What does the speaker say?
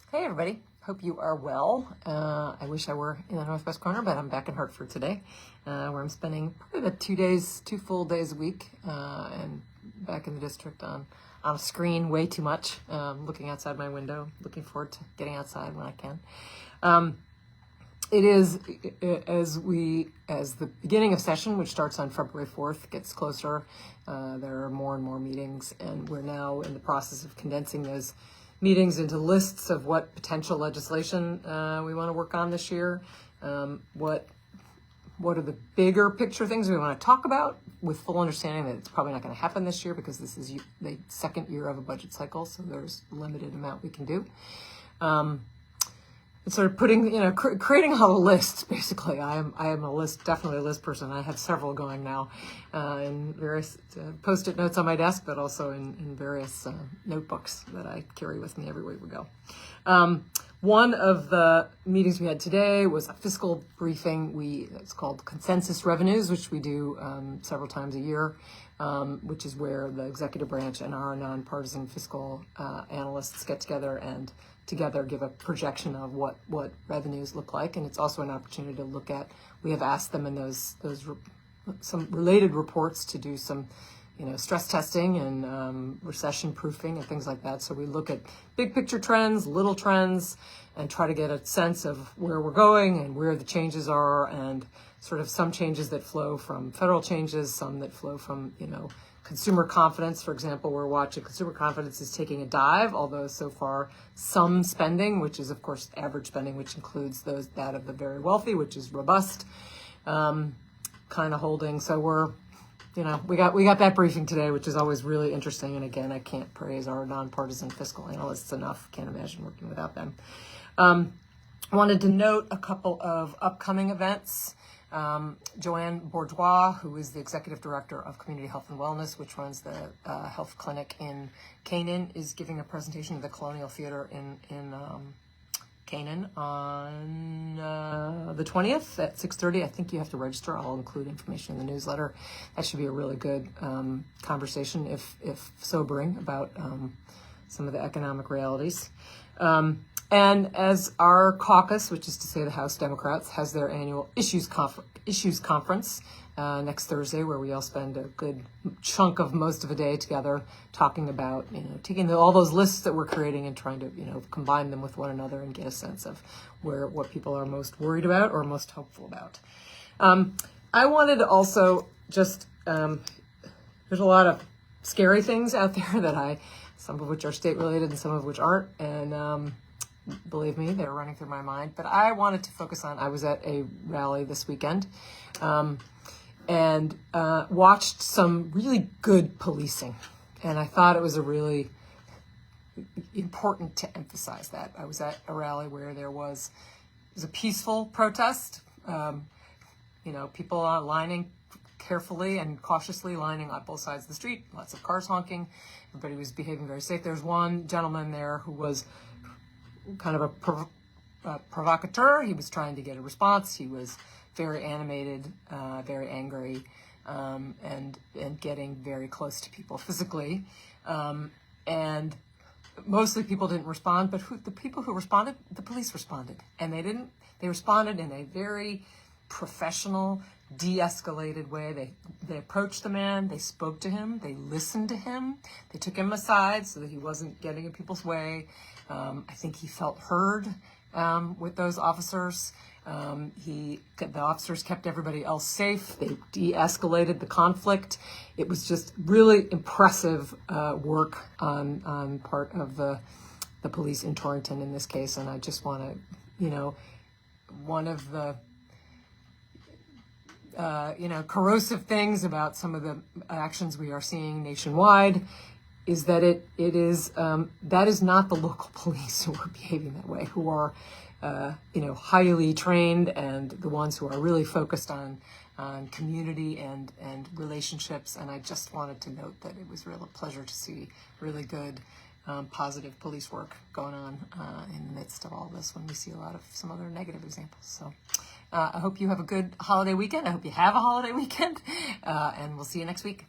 Hey everybody, hope you are well. I wish I were in the northwest corner, but I'm back in Hartford today, where I'm spending probably about 2 full days a week, and back in the district on a screen way too much, looking outside my window, looking forward to getting outside when I can. It is, as the beginning of session, which starts on February 4th, gets closer, there are more and more meetings, and we're now in the process of condensing those meetings into lists of what potential legislation we want to work on this year, what are the bigger picture things we want to talk about, with full understanding that it's probably not going to happen this year because this is the second year of a budget cycle, so there's a limited amount we can do. And sort of putting, creating a list, basically. I am definitely a list person. I have several going now in various Post-it notes on my desk, but also in various notebooks that I carry with me everywhere we go. One of the meetings we had today was a fiscal briefing. It's called Consensus Revenues, which we do several times a year, which is where the executive branch and our nonpartisan fiscal analysts get together and together give a projection of what revenues look like. And it's also an opportunity to look at, we have asked them in those some related reports to do some stress testing and recession proofing and things like that. So we look at big picture trends, little trends, and try to get a sense of where we're going and where the changes are, and sort of some changes that flow from federal changes, some that flow from, consumer confidence. For example, we're watching consumer confidence is taking a dive, although so far some spending, which is of course average spending, which includes that of the very wealthy, which is robust, kind of holding. So we're, we got that briefing today, which is always really interesting. And again, I can't praise our nonpartisan fiscal analysts enough. Can't imagine working without them. Wanted to note a couple of upcoming events. Joanne Bourgeois, who is the executive director of Community Health and Wellness, which runs the health clinic in Canaan, is giving a presentation at the Colonial Theater in Canaan on the 20th at 6:30. I think you have to register. I'll include information in the newsletter. That should be a really good conversation, if sobering, about some of the economic realities. And as our caucus, which is to say the House Democrats, has their annual issues conference next Thursday, where we all spend a good chunk of most of a day together talking about, taking all those lists that we're creating and trying to, combine them with one another and get a sense of what people are most worried about or most hopeful about. I wanted to also just, there's a lot of scary things out there some of which are state related and some of which aren't. And, believe me, they're running through my mind. But I wanted to focus on, I was at a rally this weekend and watched some really good policing. And I thought it was really important to emphasize that. I was at a rally where it was a peaceful protest. People lining carefully and cautiously, lining on both sides of the street, lots of cars honking. Everybody was behaving very safe. There's one gentleman there who was kind of a provocateur. He was trying to get a response. He was very animated, very angry, and getting very close to people physically. And mostly people didn't respond, but the people who responded, the police responded. And they responded in a very professional, de-escalated way. They approached the man, they spoke to him, they listened to him, they took him aside so that he wasn't getting in people's way. I think he felt heard with those officers. The officers kept everybody else safe. They de-escalated the conflict. It was just really impressive work on part of the police in Torrington in this case. And I just want to, one of the corrosive things about some of the actions we are seeing nationwide is that that is not the local police who are behaving that way, who are, highly trained and the ones who are really focused on community and relationships. And I just wanted to note that it was a real pleasure to see really good, positive police work going on in the midst of all this when we see a lot of some other negative examples. So I hope you have a good holiday weekend. I hope you have a holiday weekend, and we'll see you next week.